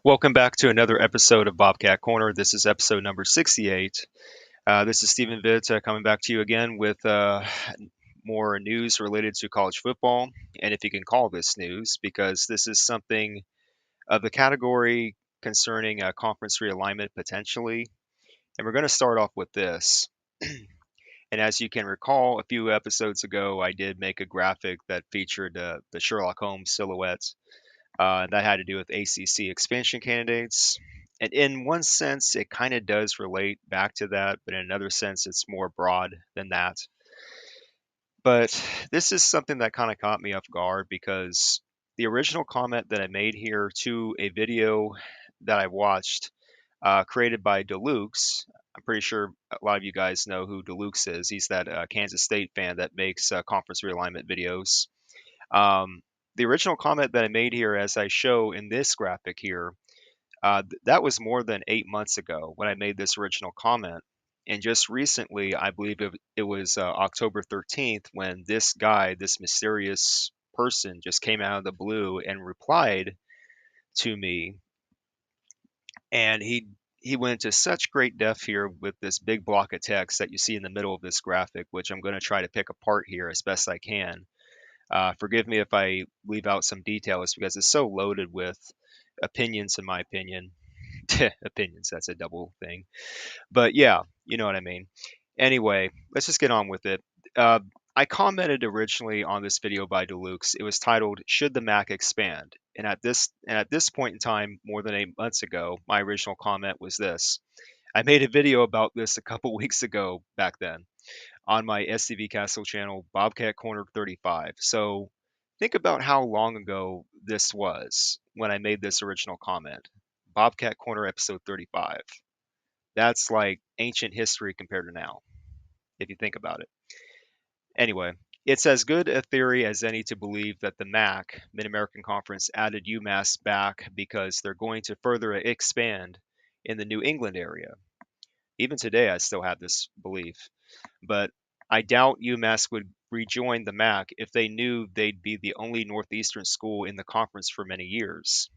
Welcome back to another episode of Bobcat Corner. This is episode number 68. This is Stephen Vitt coming back to you again with more news related to college football. And if you can call this news, because this is something of the category concerning conference realignment potentially. And we're going to start off with this. And as you can recall, a few episodes ago, I did make a graphic that featured the Sherlock Holmes silhouette that had to do with ACC expansion candidates. And in one sense, it kind of does relate back to that, but in another sense, it's more broad than that. But this is something that kind of caught me off guard because the original comment that I made here to a video that I watched created by dalukes. I'm pretty sure a lot of you guys know who dalukes is. He's that Kansas State fan that makes conference realignment videos. Um, the original comment that I made here, as I show in this graphic here, that was more than 8 months ago when I made this original comment. And just recently, I believe it was October 13th, when this guy, this mysterious person, just came out of the blue and replied to me. And he went into such great depth here with this big block of text that you see in the middle of this graphic, which I'm going to try to pick apart here as best I can. Forgive me if I leave out some details because it's so loaded with opinions, in my opinion. Opinions, that's a double thing. But yeah, you know what I mean. Anyway, let's just get on with it. Uh, I commented originally on this video by Deluxe. It was titled "Should the Mac Expand?" And at this point in time, more than 8 months ago, my original comment was this. I made a video about this a couple weeks ago back then on my SCV Castle channel, Bobcat Corner 35. So think about how long ago this was when I made this original comment. Bobcat Corner episode 35. That's like ancient history compared to now, if you think about it. Anyway, it's as good a theory as any to believe that the MAC, Mid American Conference, added UMass back because they're going to further expand in the New England area. Even today, I still have this belief. But I doubt UMass would rejoin the MAC if they knew they'd be the only Northeastern school in the conference for many years.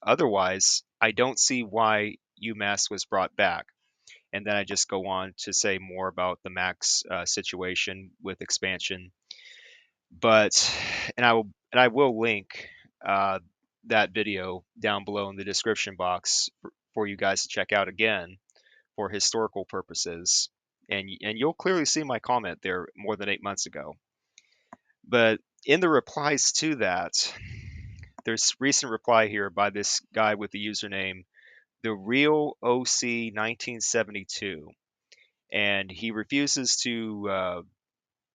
Otherwise, I don't see why UMass was brought back. And then I just go on to say more about the MAC's situation with expansion. But and I will link uh, that video down below in the description box for you guys to check out again for historical purposes. And you'll clearly see my comment there more than 8 months ago. But in the replies to that, there's recent reply here by this guy with the username the real OC 1972, and he refuses to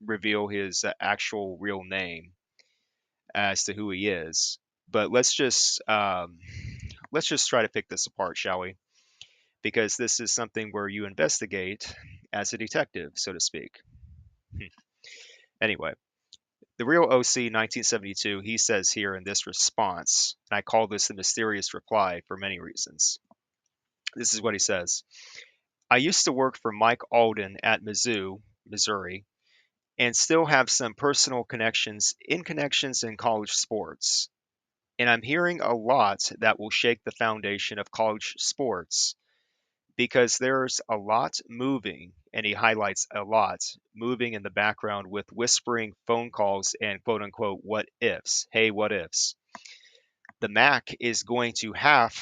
reveal his actual real name as to who he is. But let's just try to pick this apart, shall we? Because this is something where you investigate as a detective, so to speak. Anyway, the real OC 1972, he says here in this response, and I call this the mysterious reply for many reasons. This is what he says. I used to work for Mike Alden at Mizzou, Missouri, and still have some personal connections in college sports. And I'm hearing a lot that will shake the foundation of college sports because there's a lot moving, and he highlights a lot moving in the background with whispering phone calls and quote unquote what ifs. Hey, what ifs? The Mac is going to have,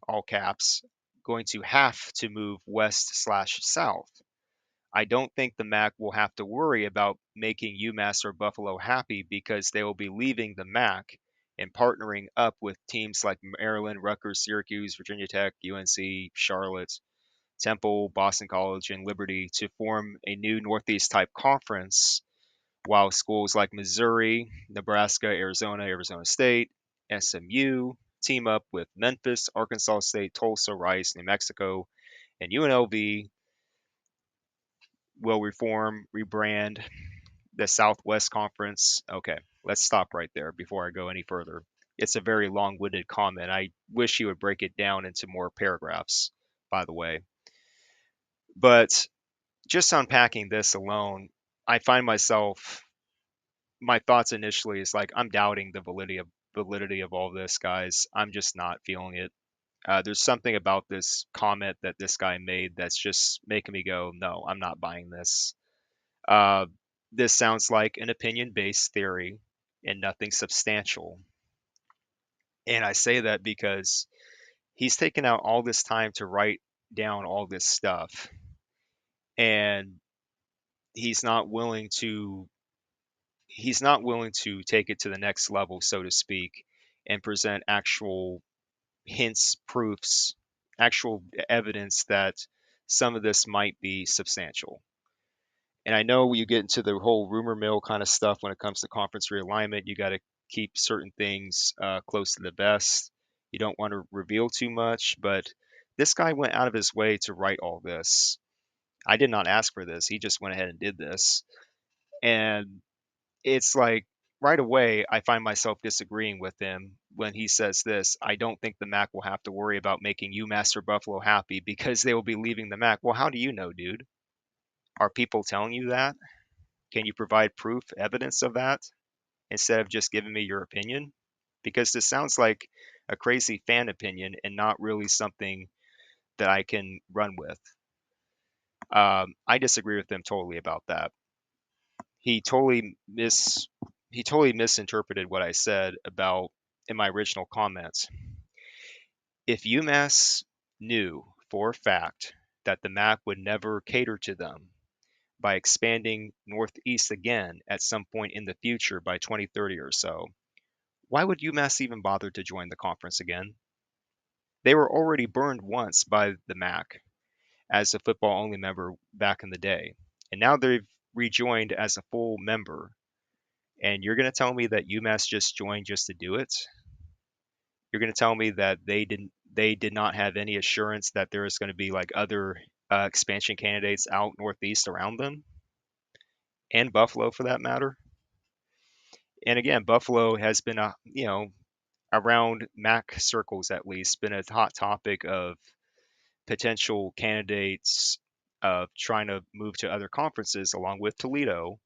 all caps, going to have to move west/south. I don't think the Mac will have to worry about making UMass or Buffalo happy because they will be leaving the Mac and partnering up with teams like Maryland, Rutgers, Syracuse, Virginia Tech, UNC, Charlotte, Temple, Boston College, and Liberty to form a new Northeast type conference, while schools like Missouri, Nebraska, Arizona, Arizona State, SMU team up with Memphis, Arkansas State, Tulsa, Rice, New Mexico, and UNLV will reform, rebrand the Southwest Conference. Okay, let's stop right there before I go any further. It's a very long winded comment. I wish he would break it down into more paragraphs, by the way. But just unpacking this alone, I find myself, my thoughts initially is like, I'm doubting the validity of all this, guys. I'm just not feeling it. There's something about this comment that this guy made that's just making me go, no, I'm not buying this. Uh, this sounds like an opinion-based theory and nothing substantial. And I say that because he's taken out all this time to write down all this stuff, and he's not willing to he's not willing to take it to the next level, so to speak, and present actual hints, proofs, actual evidence that some of this might be substantial. And I know you get into the whole rumor mill kind of stuff when it comes to conference realignment. You got to keep certain things close to the vest. You don't want to reveal too much, but this guy went out of his way to write all this. I did not ask for this. He just went ahead and did this. And it's like right away, I find myself disagreeing with him when he says this. I don't think the MAC will have to worry about making UMass or Buffalo happy because they will be leaving the MAC. Well, how do you know, dude? Are people telling you that? Can you provide proof, evidence of that instead of just giving me your opinion? Because this sounds like a crazy fan opinion and not really something that I can run with. I disagree with him totally about that. He totally mis he totally misinterpreted what I said about in my original comments. If UMass knew for a fact that the MAC would never cater to them by expanding northeast again at some point in the future by 2030 or so, why would UMass even bother to join the conference again? They were already burned once by the MAC as a football only member back in the day, and now they've rejoined as a full member. And you're going to tell me that UMass just joined just to do it? You're going to tell me that they did not have any assurance that there is going to be like other expansion candidates out northeast around them, and Buffalo for that matter? And again, Buffalo has been a around MAC circles at least been a hot topic of potential candidates of trying to move to other conferences along with Toledo.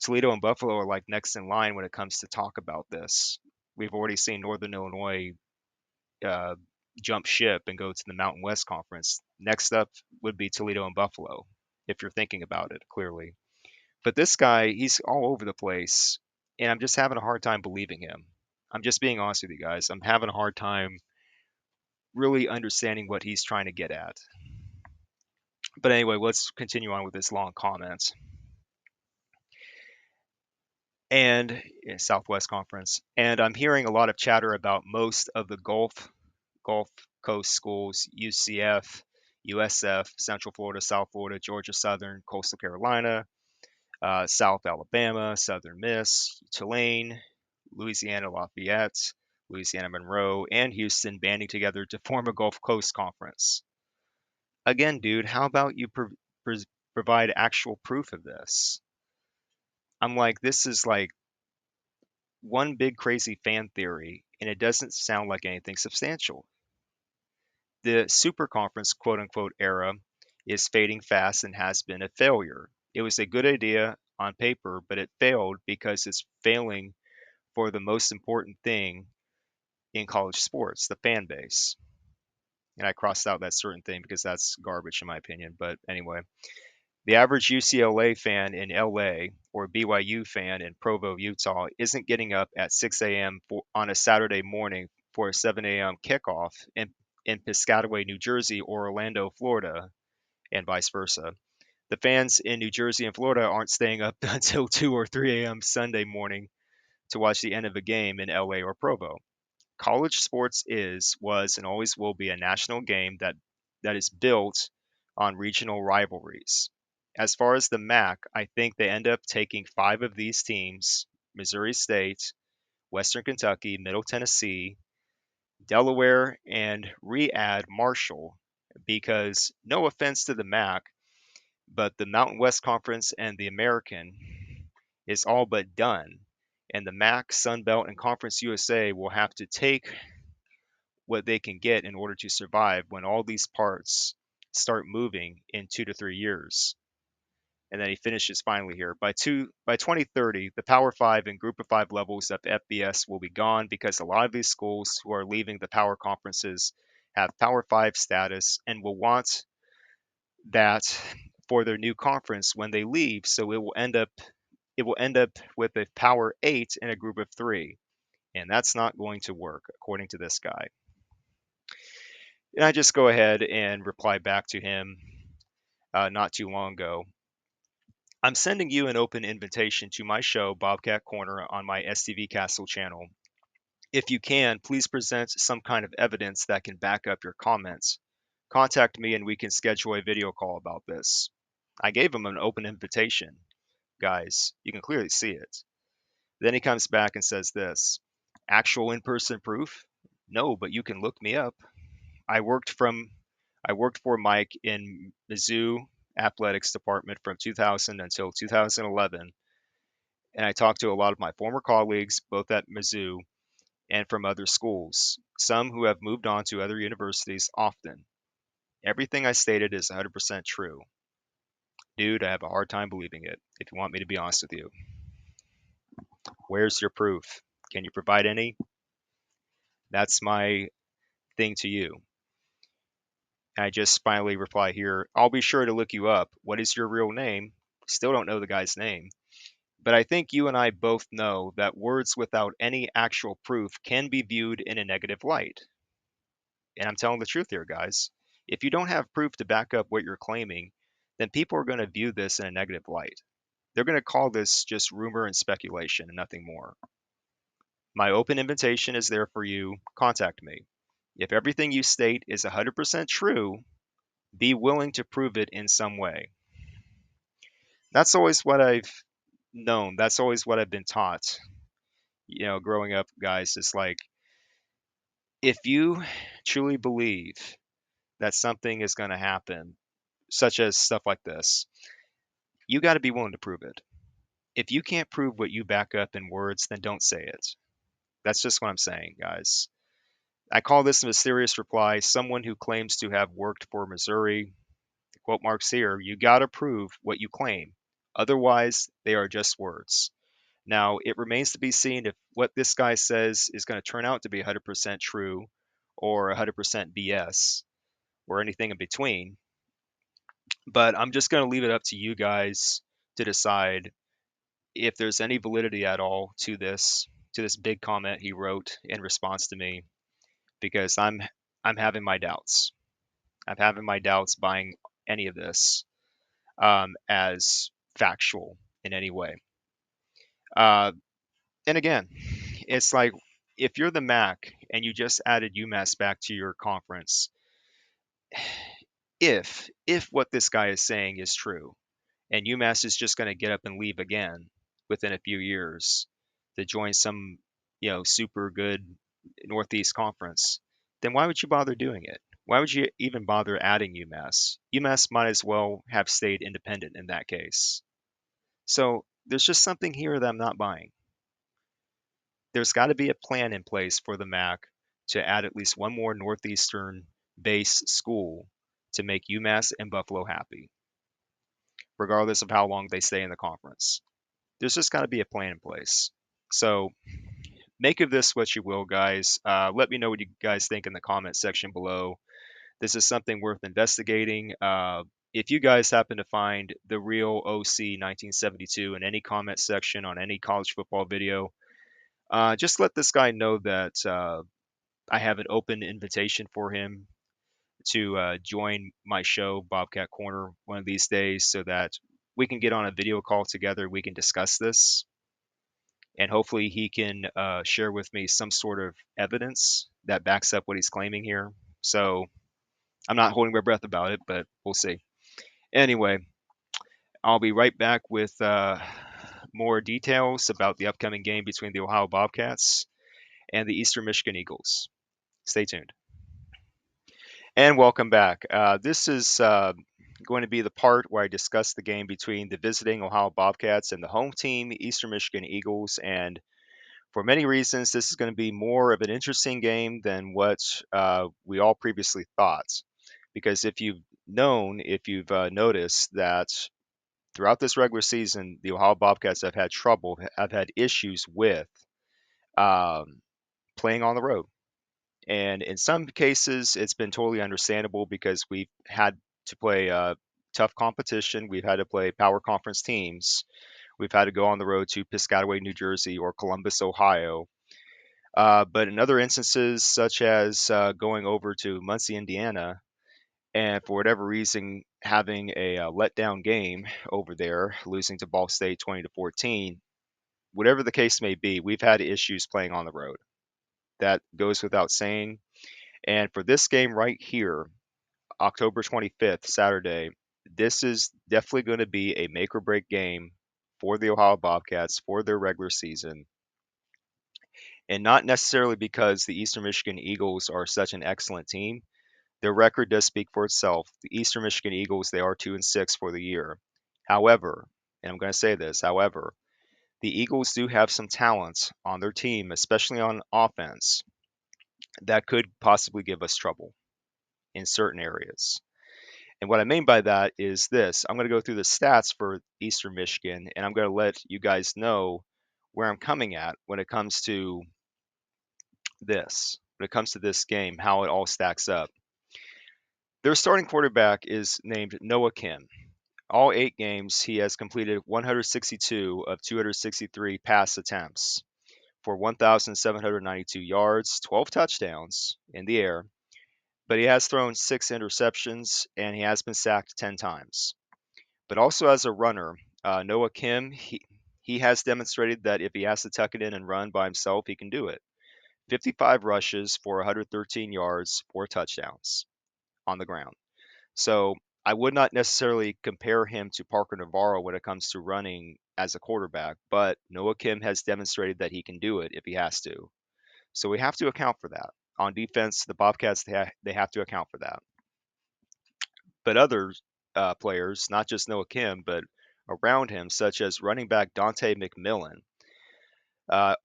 Toledo and Buffalo are like next in line when it comes to talk about this. We've already seen Northern Illinois uh, jump ship and go to the Mountain West Conference. Next up would be Toledo and Buffalo, if you're thinking about it clearly. But this guy, he's all over the place, and I'm just having a hard time believing him. I'm just being honest with you guys. I'm having a hard time really understanding what he's trying to get at. But anyway, let's continue on with this long comment. And Southwest Conference. And I'm hearing a lot of chatter about most of the Gulf Coast schools, UCF, USF, Central Florida, South Florida, Georgia Southern, Coastal Carolina, South Alabama, Southern Miss, Tulane, Louisiana Lafayette, Louisiana Monroe, and Houston banding together to form a Gulf Coast Conference. Again, dude, how about you provide actual proof of this? I'm like, this is like one big crazy fan theory, and it doesn't sound like anything substantial. The super conference quote unquote era is fading fast and has been a failure. It was a good idea on paper, but it failed because it's failing for the most important thing in college sports, the fan base. And I crossed out that certain thing because that's garbage in my opinion. But anyway, the average UCLA fan in LA or BYU fan in Provo, Utah isn't getting up at 6 a.m. On a Saturday morning for a 7 a.m. kickoff in Piscataway, New Jersey or Orlando, Florida, and vice versa. The fans in New Jersey and Florida aren't staying up until 2 or 3 a.m. Sunday morning to watch the end of a game in LA or Provo. College sports was, and always will be a national game that is built on regional rivalries. As far as the MAC, I think they end up taking 5 of these teams: Missouri State, Western Kentucky, Middle Tennessee, Delaware, and re-add Marshall, because no offense to the MAC, but the Mountain West Conference and the American is all but done. And the MAC, Sun Belt, and Conference USA will have to take what they can get in order to survive when all these parts start moving in 2 to 3 years. And then he finishes finally here. By 2030, the Power Five and Group of Five levels of FBS will be gone because a lot of these schools who are leaving the power conferences have Power Five status and will want that for their new conference when they leave. So it will end up with a Power Eight and a Group of Three, and that's not going to work according to this guy. And I just go ahead and reply back to him not too long ago. I'm sending you an open invitation to my show, Bobcat Corner, on my STV Castle channel. If you can, please present some kind of evidence that can back up your comments. Contact me and we can schedule a video call about this. I gave him an open invitation. Guys, you can clearly see it. Then he comes back and says this: actual in-person proof? No, but you can look me up. I worked for Mike in Mizzou athletics department from 2000 until 2011, and I talked to a lot of my former colleagues, both at Mizzou and from other schools, some who have moved on to other universities often. Everything I stated is 100% true. Dude, I have a hard time believing it, if you want me to be honest with you. Where's your proof? Can you provide any? That's my thing to you. And I just finally reply here: I'll be sure to look you up. What is your real name? Still don't know the guy's name. But I think you and I both know that words without any actual proof can be viewed in a negative light. And I'm telling the truth here, guys. If you don't have proof to back up what you're claiming, then people are going to view this in a negative light. They're going to call this just rumor and speculation and nothing more. My open invitation is there for you. Contact me. If everything you state is 100% true, be willing to prove it in some way. That's always what I've known. That's always what I've been taught. Growing up, guys, it's like if you truly believe that something is going to happen, such as stuff like this, you got to be willing to prove it. If you can't prove what you back up in words, then don't say it. That's just what I'm saying, guys. I call this a mysterious reply. Someone who claims to have worked for Missouri, quote marks here, you got to prove what you claim. Otherwise, they are just words. Now, it remains to be seen if what this guy says is going to turn out to be 100% true or 100% BS or anything in between. But I'm just going to leave it up to you guys to decide if there's any validity at all to this big comment he wrote in response to me, because I'm having my doubts. I'm having my doubts buying any of this as factual in any way. And again, it's like if you're the MAC and you just added UMass back to your conference, if what this guy is saying is true, and UMass is just going to get up and leave again within a few years to join some, super good Northeast conference, then why would you bother doing it? Why would you even bother adding UMass? UMass might as well have stayed independent in that case. So there's just something here that I'm not buying. There's got to be a plan in place for the MAC to add at least one more Northeastern based school to make UMass and Buffalo happy, regardless of how long they stay in the conference. There's just got to be a plan in place. So make of this what you will, guys. Let me know what you guys think in the comment section below. This is something worth investigating. If you guys happen to find the real OC 1972 in any comment section on any college football video, just let this guy know that I have an open invitation for him to join my show, Bobcat Corner, one of these days, so that we can get on a video call together. We can discuss this, and hopefully he can share with me some sort of evidence that backs up what he's claiming here. So I'm not holding my breath about it, but we'll see. Anyway, I'll be right back with more details about the upcoming game between the Ohio Bobcats and the Eastern Michigan Eagles. Stay tuned. And welcome back. This is going to be the part where I discuss the game between the visiting Ohio Bobcats and the home team, Eastern Michigan Eagles. And for many reasons, this is going to be more of an interesting game than what we all previously thought. Because if you've noticed that throughout this regular season, the Ohio Bobcats have had trouble, have had issues with um, playing on the road. And in some cases, it's been totally understandable because we've had to play tough competition. We've had to play power conference teams. We've had to go on the road to Piscataway, New Jersey, or Columbus, Ohio. But in other instances, such as going over to Muncie, Indiana, and for whatever reason having a letdown game over there, losing to Ball State 20-14, whatever the case may be, we've had issues playing on the road. That goes without saying. And for this game right here, October 25th, Saturday, this is definitely going to be a make or break game for the Ohio Bobcats for their regular season. And not necessarily because the Eastern Michigan Eagles are such an excellent team. Their record does speak for itself. The Eastern Michigan Eagles, they are 2-6 for the year. However, and I'm going to say this, however, the Eagles do have some talent on their team, especially on offense, that could possibly give us trouble in certain areas. And what I mean by that is this. I'm going to go through the stats for Eastern Michigan, and I'm going to let you guys know where I'm coming at when it comes to this game, how it all stacks up. Their starting quarterback is named Noah Kim. All 8 games, he has completed 162 of 263 pass attempts for 1,792 yards, 12 touchdowns in the air, but he has thrown 6 interceptions and he has been sacked 10 times. But also as a runner, Noah Kim, he has demonstrated that if he has to tuck it in and run by himself, he can do it. 55 rushes for 113 yards, 4 touchdowns on the ground. So I would not necessarily compare him to Parker Navarro when it comes to running as a quarterback, but Noah Kim has demonstrated that he can do it if he has to. So we have to account for that. On defense, the Bobcats, they have to account for that. But other players, not just Noah Kim, but around him, such as running back Dante McMillan,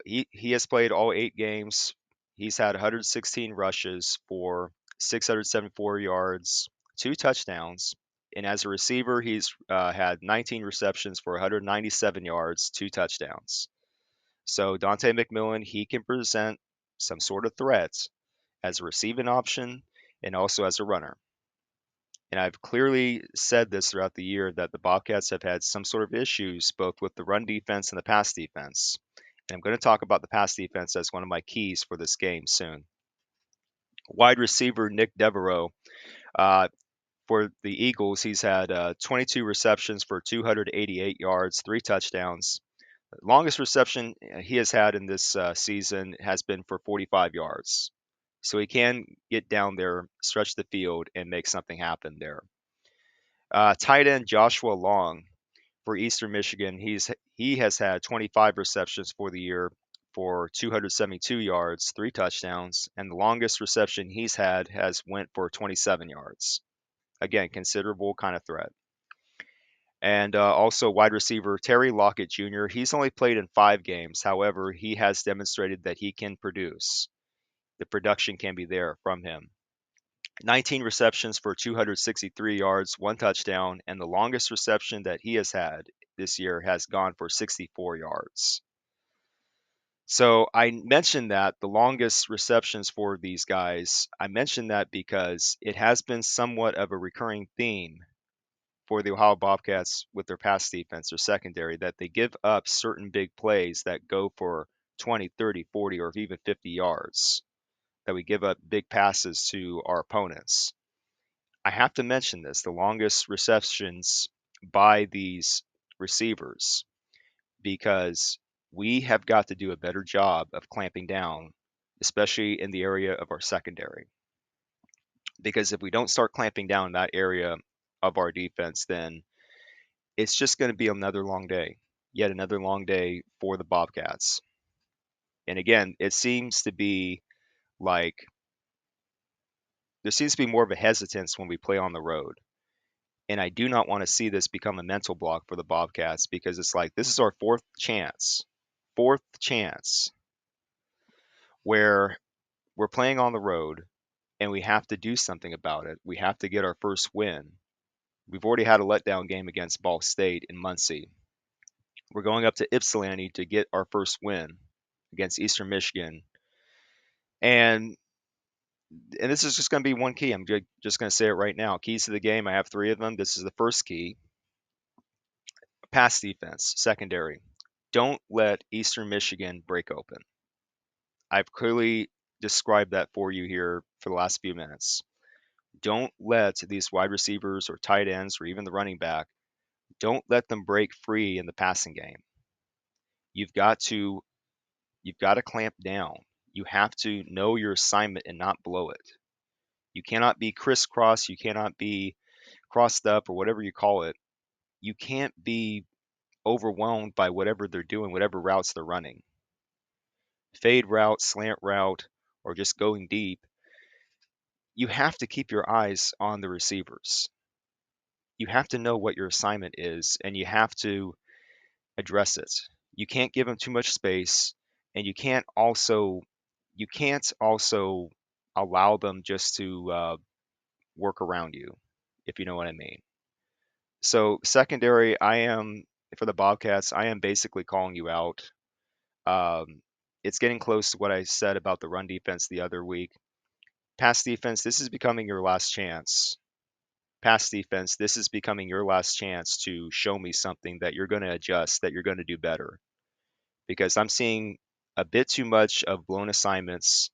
he has played all 8 games. He's had 116 rushes for 674 yards, 2 touchdowns. And as a receiver, he's had 19 receptions for 197 yards, 2 touchdowns. So Dante McMillan, he can present some sort of threat as a receiving option and also as a runner. And I've clearly said this throughout the year that the Bobcats have had some sort of issues both with the run defense and the pass defense. And I'm going to talk about the pass defense as one of my keys for this game soon. Wide receiver Nick Devereaux, uh, for the Eagles, he's had 22 receptions for 288 yards, 3 touchdowns. The longest reception he has had in this season has been for 45 yards. So he can get down there, stretch the field, and make something happen there. Tight end Joshua Long for Eastern Michigan, he has had 25 receptions for the year for 272 yards, 3 touchdowns, and the longest reception he's had has went for 27 yards. Again, considerable kind of threat. And also wide receiver Terry Lockett Jr. He's only played in 5 games. However, he has demonstrated that he can produce. The production can be there from him. 19 receptions for 263 yards, 1 touchdown, and the longest reception that he has had this year has gone for 64 yards. So I mentioned that the longest receptions for these guys, I mentioned that because it has been somewhat of a recurring theme for the Ohio Bobcats with their pass defense or secondary that they give up certain big plays that go for 20, 30, 40, or even 50 yards, that we give up big passes to our opponents. I have to mention this, the longest receptions by these receivers, because we have got to do a better job of clamping down, especially in the area of our secondary. Because if we don't start clamping down that area of our defense, then it's just going to be another long day, yet another long day for the Bobcats. And again, it seems to be like there seems to be more of a hesitance when we play on the road. And I do not want to see this become a mental block for the Bobcats because it's like this is our fourth chance where we're playing on the road and we have to do something about it. We have to get our first win. We've already had a letdown game against Ball State in Muncie. We're going up to Ypsilanti to get our first win against Eastern Michigan. And this is just going to be one key. I'm just going to say it right now. Keys to the game, I have three of them. This is the first key. Pass defense, secondary. Don't let Eastern Michigan break open. I've clearly described that for you here for the last few minutes. Don't let these wide receivers or tight ends or even the running back, don't let them break free in the passing game. You've got to clamp down. You have to know your assignment and not blow it. You cannot be crisscross, you cannot be crossed up or whatever you call it. You can't be overwhelmed by whatever they're doing, whatever routes they're running. Fade route, slant route, or just going deep. You have to keep your eyes on the receivers. You have to know what your assignment is and you have to address it. You can't give them too much space and you can't also allow them just to work around you, if you know what I mean. So secondary, I am for the Bobcats, I am basically calling you out. It's getting close to what I said about the run defense the other week. Pass defense, this is becoming your last chance. Pass defense, this is becoming your last chance to show me something that you're going to adjust, that you're going to do better. Because I'm seeing a bit too much of blown assignments.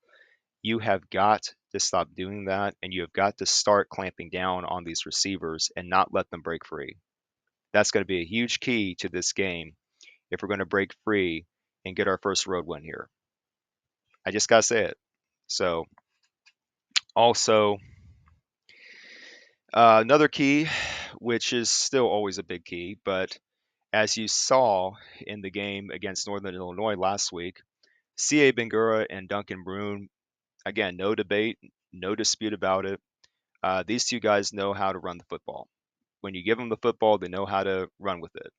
You have got to stop doing that, and you have got to start clamping down on these receivers and not let them break free. That's going to be a huge key to this game if we're going to break free and get our first road win here. I just got to say it. So, also, another key, which is still always a big key, but as you saw in the game against Northern Illinois last week, C.A. Bangura and Duncan Brune, again, no debate, no dispute about it. These two guys know how to run the football. When you give them the football, they know how to run with it.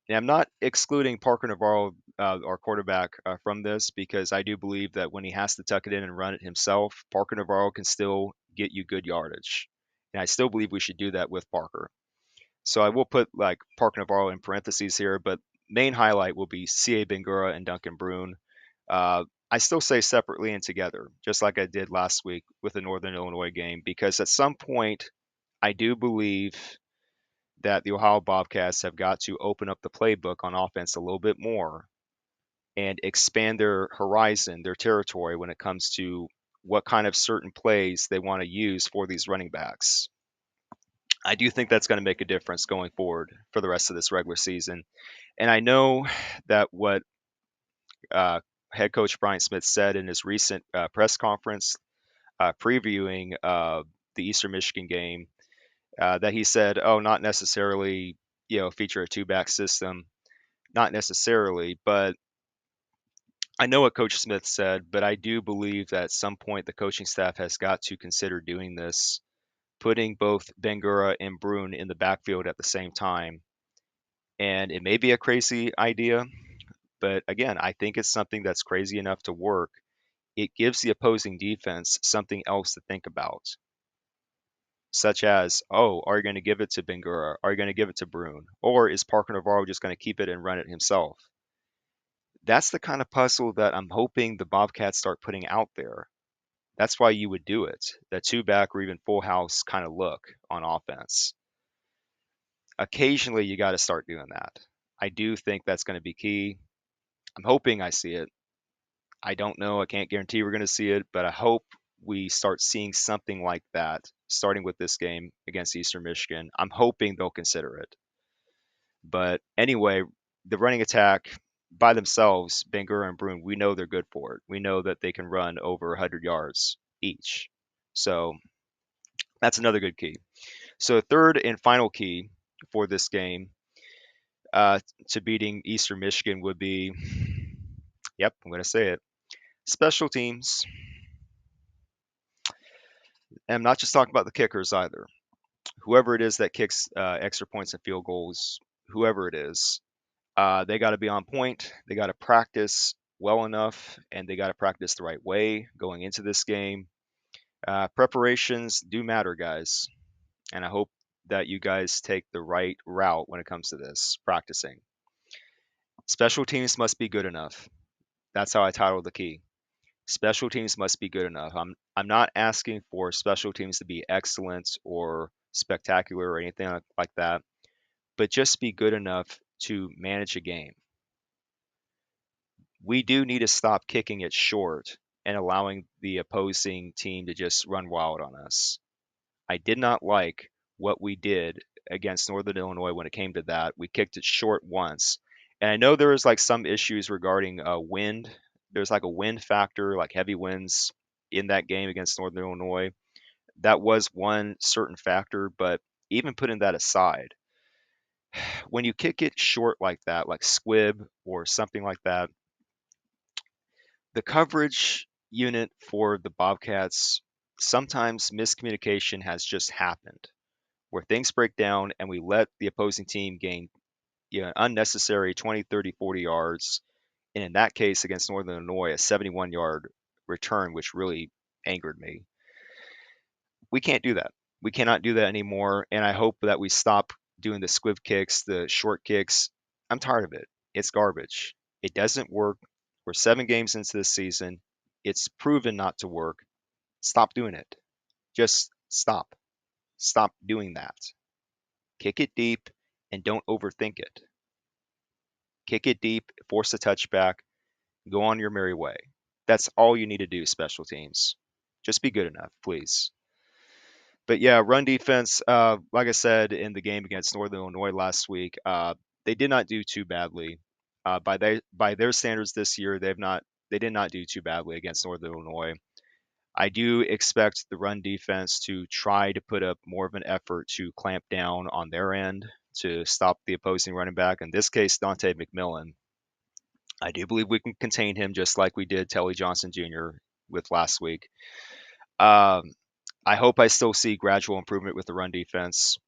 And I'm not excluding Parker Navarro, our quarterback, from this because I do believe that when he has to tuck it in and run it himself, Parker Navarro can still get you good yardage. And I still believe we should do that with Parker. So I will put like Parker Navarro in parentheses here, but main highlight will be C.A. Bangura and Duncan Brune. I still say separately and together, just like I did last week with the Northern Illinois game, because at some point, I do believe that the Ohio Bobcats have got to open up the playbook on offense a little bit more and expand their horizon, their territory when it comes to what kind of certain plays they want to use for these running backs. I do think that's going to make a difference going forward for the rest of this regular season. And I know that what uh, head coach Brian Smith said in his recent press conference previewing the Eastern Michigan game, that he said, "Oh, not necessarily, feature a two-back system, not necessarily." But I know what Coach Smith said, but I do believe that at some point the coaching staff has got to consider doing this, putting both Bangura and Brune in the backfield at the same time. And it may be a crazy idea, but again, I think it's something that's crazy enough to work. It gives the opposing defense something else to think about, such as, oh, are you going to give it to Bangura? Are you going to give it to Brune? Or is Parker Navarro just going to keep it and run it himself? That's the kind of puzzle that I'm hoping the Bobcats start putting out there. That's why you would do it, that two back or even full house kind of look on offense. Occasionally, you got to start doing that. I do think that's going to be key. I'm hoping I see it. I don't know. I can't guarantee we're going to see it, but I hope we start seeing something like that starting with this game against Eastern Michigan. I'm hoping they'll consider it. But anyway, the running attack by themselves, Bangura and Brune, we know they're good for it. We know that they can run over 100 yards each. So that's another good key. So, third and final key for this game uh, to beating Eastern Michigan would be, yep, I'm going to say it, special teams. And I'm not just talking about the kickers either. Whoever it is that kicks extra points and field goals, whoever it is, they got to be on point. They got to practice well enough, and they got to practice the right way going into this game. Preparations do matter, guys, and I hope that you guys take the right route when it comes to this practicing. Special teams must be good enough. That's how I titled the key. Special teams must be good enough. I'm not asking for special teams to be excellent or spectacular or anything like that, but just be good enough to manage a game. We do need to stop kicking it short and allowing the opposing team to just run wild on us. I did not like what we did against Northern Illinois when it came to that. We kicked it short once. And I know there was like some issues regarding wind. There's like a wind factor, like heavy winds in that game against Northern Illinois. That was one certain factor, but even putting that aside, when you kick it short like that, like squib or something like that, the coverage unit for the Bobcats, sometimes miscommunication has just happened where things break down and we let the opposing team gain unnecessary 20, 30, 40 yards. And in that case, against Northern Illinois, a 71-yard return, which really angered me. We can't do that. We cannot do that anymore. And I hope that we stop doing the squib kicks, the short kicks. I'm tired of it. It's garbage. It doesn't work. We're 7 games into this season. It's proven not to work. Stop doing it. Just stop. Stop doing that. Kick it deep and don't overthink it. Kick it deep, force a touchback, go on your merry way. That's all you need to do, special teams. Just be good enough, please. But yeah, run defense, like I said in the game against Northern Illinois last week, they did not do too badly. By their standards this year, they did not do too badly against Northern Illinois. I do expect the run defense to try to put up more of an effort to clamp down on their end to stop the opposing running back. In this case, Dante McMillan. I do believe we can contain him just like we did Telly Johnson Jr. with last week. Um, I hope I still see gradual improvement with the run defense.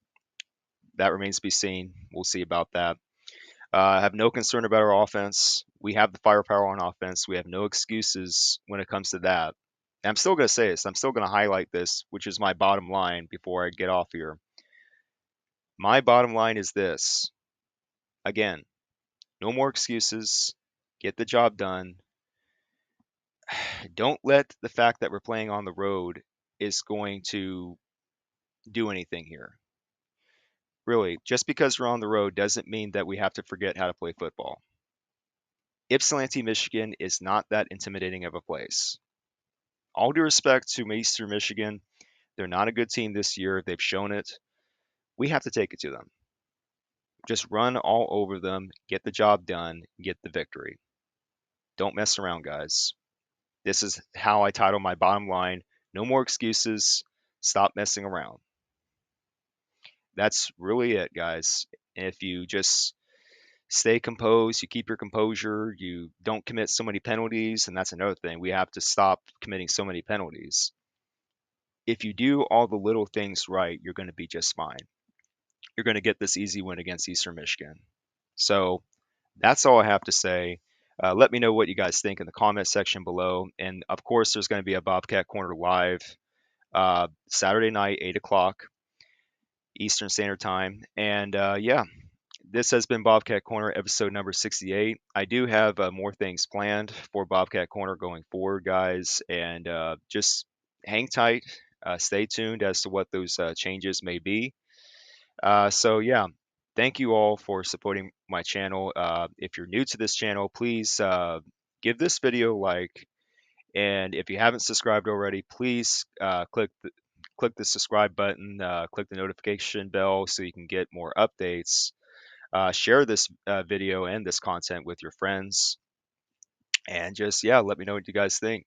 That remains to be seen. We'll see about that. I have no concern about our offense. We have the firepower on offense. We have no excuses when it comes to that. And I'm still going to say this. I'm still going to highlight this, which is my bottom line before I get off here. My bottom line is this. Again, no more excuses. Get the job done. Don't let the fact that we're playing on the road is going to do anything here. Really, just because we're on the road doesn't mean that we have to forget how to play football. Ypsilanti, Michigan is not that intimidating of a place. All due respect to Eastern Michigan, they're not a good team this year. They've shown it. We have to take it to them. Just run all over them, get the job done, get the victory. Don't mess around, guys. This is how I title my bottom line. No more excuses. Stop messing around. That's really it, guys. And if you just stay composed, you keep your composure, you don't commit so many penalties, and that's another thing. We have to stop committing so many penalties. If you do all the little things right, you're going to be just fine. You're going to get this easy win against Eastern Michigan. So that's all I have to say. Let me know what you guys think in the comment section below. And of course, there's going to be a Bobcat Corner live Saturday night, 8 o'clock Eastern Standard Time. And yeah, this has been Bobcat Corner, episode number 68. I do have more things planned for Bobcat Corner going forward, guys. And just hang tight. Stay tuned as to what those changes may be. So yeah, thank you all for supporting my channel. If you're new to this channel, please give this video a like, and if you haven't subscribed already, please click the subscribe button, click the notification bell so you can get more updates. Share this video and this content with your friends, and just yeah, let me know what you guys think.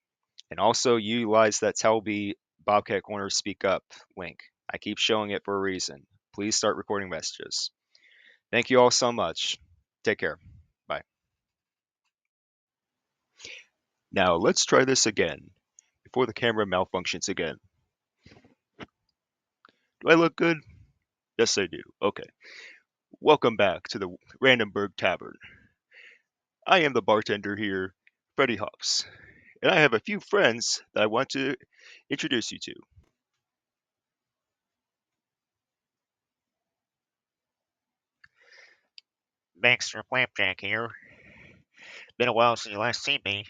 And also utilize that Tell me Bobcat Corner Speak Up link. I keep showing it for a reason. Please start recording messages. Thank you all so much. Take care. Bye. Now let's try this again before the camera malfunctions again. Do I look good? Yes, I do. Okay. Welcome back to the Randomburg Tavern. I am the bartender here, Freddie Hops, and I have a few friends that I want to introduce you to. Baxter Flapjack here. Been a while since you last seen me,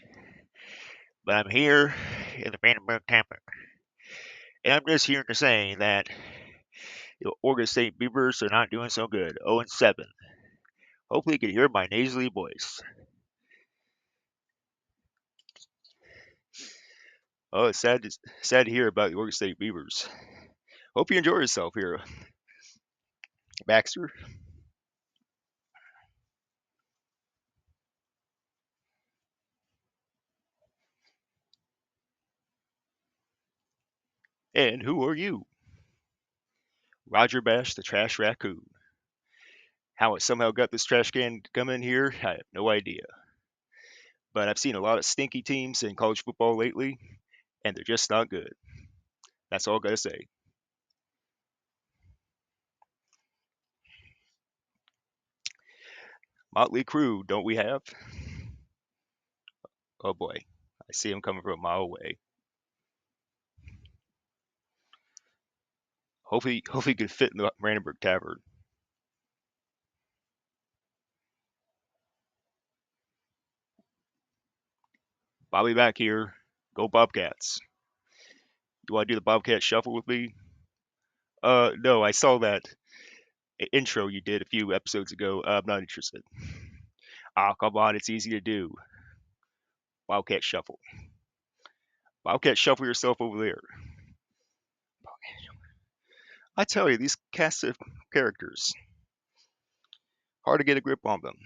but I'm here in the Randomburg Tavern. And I'm just here to say that the Oregon State Beavers are not doing so good. 0-7. Hopefully you can hear my nasally voice. Oh, it's sad to hear about the Oregon State Beavers. Hope you enjoy yourself here, Baxter. And who are you? Roger Bash, the trash raccoon. How it somehow got this trash can to come in here, I have no idea. But I've seen a lot of stinky teams in college football lately, and they're just not good. That's all I gotta say. Motley Crue, don't we have? Oh boy, I see him coming from a mile away. Hopefully he can fit in the Randomburg Tavern. Bobby back here. Go Bobcats. You want to do the Bobcat Shuffle with me? No, I saw that intro you did a few episodes ago. I'm not interested. Ah, come on, it's easy to do. Wildcat Shuffle. Wildcat Shuffle yourself over there. I tell you, these cast of characters, hard to get a grip on them.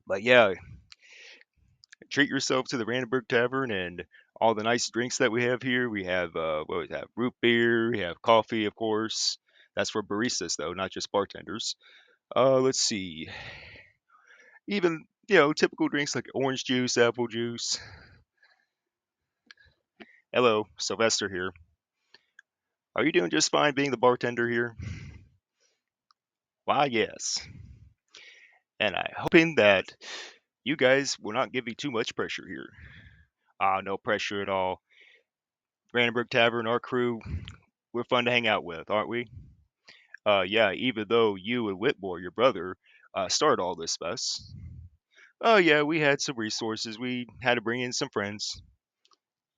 But yeah, treat yourself to the Randenburg Tavern and all the nice drinks that we have here. We have what we have, root beer. We have coffee, of course. That's for baristas though, not just bartenders. Let's see. Even typical drinks like orange juice, apple juice. Hello, Sylvester here. Are you doing just fine being the bartender here? Why, yes. And I'm hoping that you guys will not give me too much pressure here. No pressure at all. Randenburg Tavern, our crew, we're fun to hang out with, aren't we? Yeah, even though you and Whitmore, your brother, started all this mess. Oh, yeah, we had some resources. We had to bring in some friends.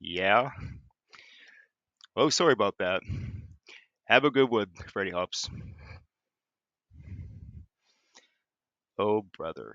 Yeah. Oh, sorry about that. Have a good one, Freddy Hops. Oh, brother.